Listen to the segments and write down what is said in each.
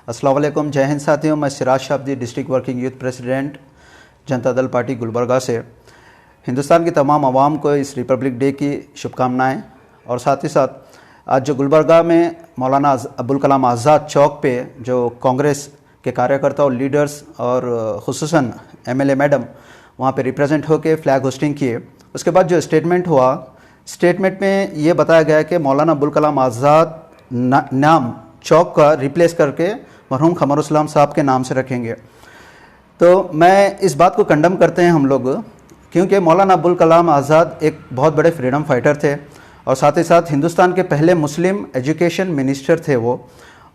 अस्सलाम वालेकुम, जय हिंद साथियों। मैं Siraj Shabdi, district working youth president, Janata Dal party Gulbarga से हिंदुस्तान की तमाम आवाम को इस रिपब्लिक डे की शुभकामनाएं। और साथ ही साथ आज जो गुलबर्गा में मौलाना अबुल कलाम आज़ाद चौक पे जो कांग्रेस के कार्यकर्ता और लीडर्स और खुसूसन एमएलए मैडम वहाँ पे रिप्रेजेंट होकर फ्लैग होस्टिंग किए, उसके बाद जो स्टेटमेंट हुआ, स्टेटमेंट में ये बताया गया कि मौलाना अबुल कलाम आज़ाद नाम चौक का रिप्लेस करके मरहूम क़मरुस्सलाम साहब के नाम से रखेंगे। तो मैं इस बात को कंडम करते हैं हम लोग, क्योंकि मौलाना अबुल कलाम आज़ाद एक बहुत बड़े फ्रीडम फाइटर थे और साथ ही साथ हिंदुस्तान के पहले मुस्लिम एजुकेशन मिनिस्टर थे वो,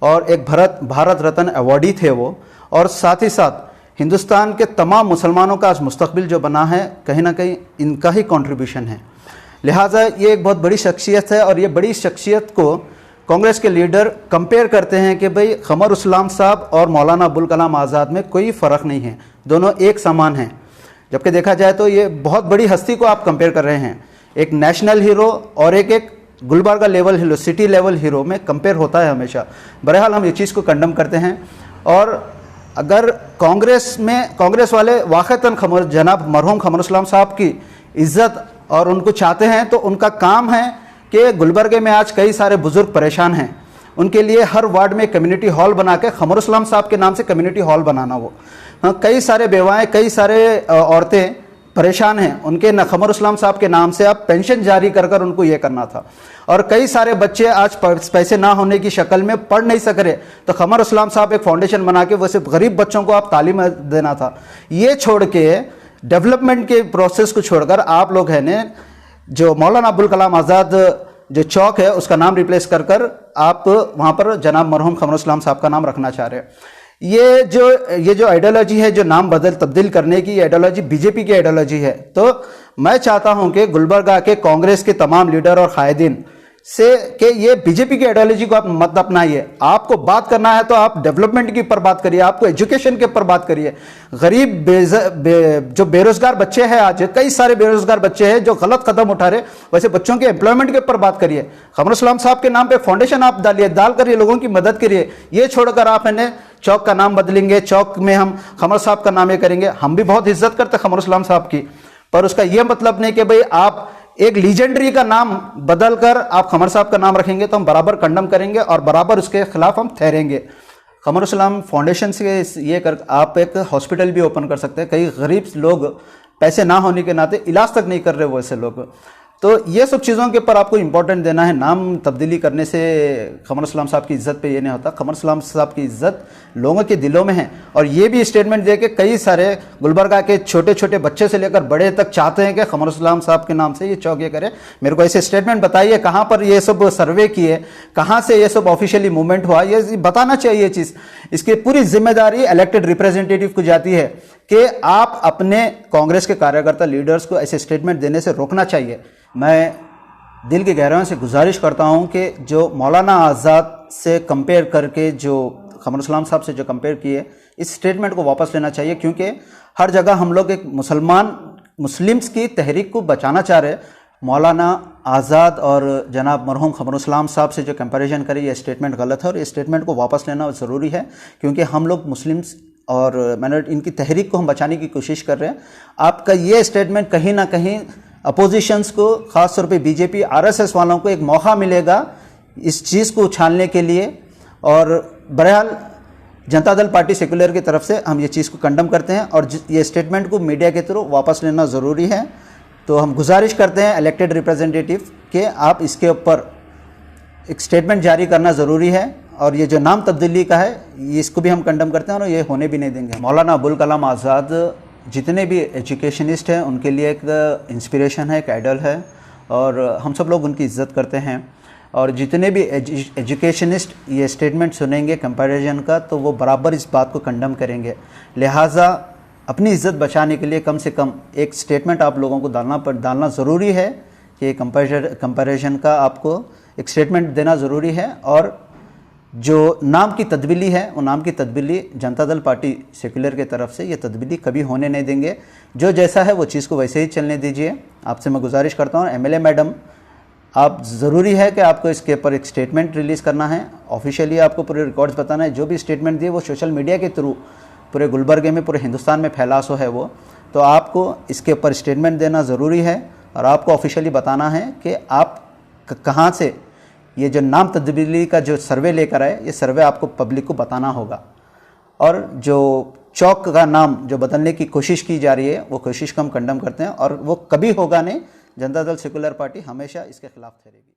और एक भारत रत्न अवॉर्डी थे वो, और साथ ही साथ हिंदुस्तान के तमाम मुसलमानों का आज मुस्तकबिल जो बना है कहीं ना कहीं इनका ही कंट्रीब्यूशन है। लिहाजा ये एक बहुत बड़ी शख्सियत है और ये बड़ी शख्सियत को कांग्रेस के लीडर कंपेयर करते हैं कि भाई क़मरुस्सलाम साहब और मौलाना अबुल कलाम आज़ाद में कोई फ़र्क नहीं है, दोनों एक समान हैं। जबकि देखा जाए तो ये बहुत बड़ी हस्ती को आप कंपेयर कर रहे हैं, एक नेशनल हीरो और एक Gulbarga level hero, city level hero में कंपेयर होता है हमेशा। बहरहाल हम ये चीज़ को कंडम करते हैं। और अगर कांग्रेस वाले वाक़तन जनाब मरहूम क़मरुस्सलाम साहब की इज़्ज़त और उनको चाहते हैं तो उनका काम है कि गुलबर्गे में आज कई सारे बुज़ुर्ग परेशान हैं, उनके लिए हर वार्ड में कम्युनिटी हॉल बना के क़मरुस्सलाम साहब के नाम से कम्युनिटी हॉल बनाना। वो कई सारे बेवाएँ, कई सारे औरतें परेशान हैं, उनके न क़मरुस्सलाम साहब के नाम से अब पेंशन जारी कर उनको ये करना था। और कई सारे बच्चे आज पैसे ना होने की शक्ल में पढ़ नहीं सक रहे, तो क़मरुस्सलाम साहब एक फाउंडेशन बना के वैसे गरीब बच्चों को आप तालीम देना था। ये छोड़ के डेवलपमेंट के प्रोसेस को छोड़कर आप लोग हैं ने जो मौलाना अबुल कलाम आज़ाद जो चौक है उसका नाम रिप्लेस कर आप वहाँ पर जनाब मरहूम क़मरुस्सलाम साहब का नाम रखना चाह रहे हैं। ये जो आइडियोलॉजी है, जो नाम तब्दील करने की आइडियोलॉजी बीजेपी की आइडियोलॉजी है। तो मैं चाहता हूं कि गुलबर्गा के कांग्रेस के तमाम लीडर और कायदीन से कि ये बीजेपी की आइडियोलॉजी को आप मत अपनाइए। आपको बात करना है तो आप डेवलपमेंट के ऊपर बात करिए, आपको एजुकेशन के ऊपर बात करिए। गरीब जो बेरोजगार बच्चे हैं, आज कई सारे बेरोजगार बच्चे हैं जो गलत कदम उठा रहे, वैसे बच्चों के एम्प्लॉयमेंट के ऊपर बात करिए। क़मरुस्सलाम साहब के नाम पे फाउंडेशन आप डाल करिए, लोगों की मदद करिए। ये छोड़कर आप इन्हें चौक का नाम बदलेंगे, चौक में हम क़मर साहब का नाम ये करेंगे। हम भी बहुत इज्जत करते हैं क़मरुस्सलाम साहब की, पर उसका यह मतलब नहीं कि भाई आप एक लीजेंडरी का नाम बदलकर आप क़मर साहब का नाम रखेंगे तो हम बराबर कंडम करेंगे और बराबर उसके खिलाफ हम ठहरेंगे। क़मरुस्सलाम फाउंडेशन से ये कर आप एक हॉस्पिटल भी ओपन कर सकते हैं। कई गरीब लोग पैसे ना होने के नाते इलाज तक नहीं कर रहे वैसे लोग, तो ये सब चीज़ों के ऊपर आपको इंपॉर्टेंट देना है। नाम तब्दीली करने से क़मरुस्सलाम साहब की इज़्ज़त पे ये नहीं होता, क़मरुस्सलाम साहब की इज़्ज़त लोगों के दिलों में है। और ये भी स्टेटमेंट दे के कई सारे गुलबर्गा के छोटे छोटे बच्चे से लेकर बड़े तक चाहते हैं कि क़मरुस्सलाम साहब के नाम से ये चौक ये करे। मेरे को ऐसे स्टेटमेंट बताइए कहाँ पर ये सब सर्वे किए, कहाँ से ये सब ऑफिशियली मूवमेंट हुआ, ये बताना चाहिए चीज़। इसकी पूरी जिम्मेदारी इलेक्टेड रिप्रेजेंटेटिव को जाती है कि आप अपने कांग्रेस के कार्यकर्ता लीडर्स को ऐसे स्टेटमेंट देने से रोकना चाहिए। मैं दिल की गहराइयों से गुजारिश करता हूं कि जो मौलाना आज़ाद से कंपेयर करके, जो क़मरुस्सलाम साहब से जो कंपेयर किए, इस स्टेटमेंट को वापस लेना चाहिए, क्योंकि हर जगह हम लोग एक मुस्लिम्स की तहरीक को बचाना चाह रहे हैं। मौलाना आज़ाद और जनाब मरहूम क़मरुस्सलाम साहब से जो कंपैरिजन करें, ये स्टेटमेंट गलत है और इस स्टेटमेंट को वापस लेना ज़रूरी है, क्योंकि हम लोग मुस्लिम्स और माइनॉरिटी इनकी तहरीक को हम बचाने की कोशिश कर रहे हैं। आपका ये स्टेटमेंट कहीं ना कहीं अपोजिशंस को, ख़ास तौर पे बीजेपी आरएसएस वालों को एक मौका मिलेगा इस चीज़ को उछालने के लिए। और बहरहाल जनता दल पार्टी सेकुलर की तरफ से हम ये चीज़ को कंडम करते हैं और ये स्टेटमेंट को मीडिया के थ्रू वापस लेना ज़रूरी है। तो हम गुजारिश करते हैं इलेक्टेड रिप्रेजेंटेटिव कि आप इसके ऊपर एक स्टेटमेंट जारी करना ज़रूरी है। और ये जो नाम तब्दीली का है, इसको भी हम कंडम करते हैं और ये होने भी नहीं देंगे। मौलाना अबुल कलाम आज़ाद जितने भी एजुकेशनिस्ट हैं उनके लिए एक इंस्पिरेशन है, एक आइडल है, और हम सब लोग उनकी इज़्ज़त करते हैं। और जितने भी एजुकेशनिस्ट ये स्टेटमेंट सुनेंगे कंपैरिजन का, तो वो बराबर इस बात को कंडम करेंगे। लिहाजा अपनी इज़्ज़त बचाने के लिए कम से कम एक स्टेटमेंट आप लोगों को डालना ज़रूरी है कि कंपैरिजन का आपको एक स्टेटमेंट देना ज़रूरी है। और जो नाम की तब्दीली है, वो नाम की तब्दीली जनता दल पार्टी सेकुलर के तरफ से ये तब्दीली कभी होने नहीं देंगे। जो जैसा है वो चीज़ को वैसे ही चलने दीजिए। आपसे मैं गुजारिश करता हूँ एमएलए मैडम आप ज़रूरी है कि आपको इसके ऊपर एक स्टेटमेंट रिलीज़ करना है, ऑफिशियली आपको पूरे रिकॉर्ड्स बताना है। जो भी स्टेटमेंट दिए वो सोशल मीडिया के थ्रू पूरे गुलबर्गे में, पूरे हिंदुस्तान में फैला सो है वो, तो आपको इसके ऊपर स्टेटमेंट देना ज़रूरी है और आपको ऑफिशियली बताना है कि आप कहाँ से ये जो नाम तब्दीली का जो सर्वे लेकर आए, ये सर्वे आपको पब्लिक को बताना होगा। और जो चौक का नाम जो बदलने की कोशिश की जा रही है, वो कोशिश को हम कंडम करते हैं और वो कभी होगा नहीं। जनता दल सेकुलर पार्टी हमेशा इसके खिलाफ ठहरेगी।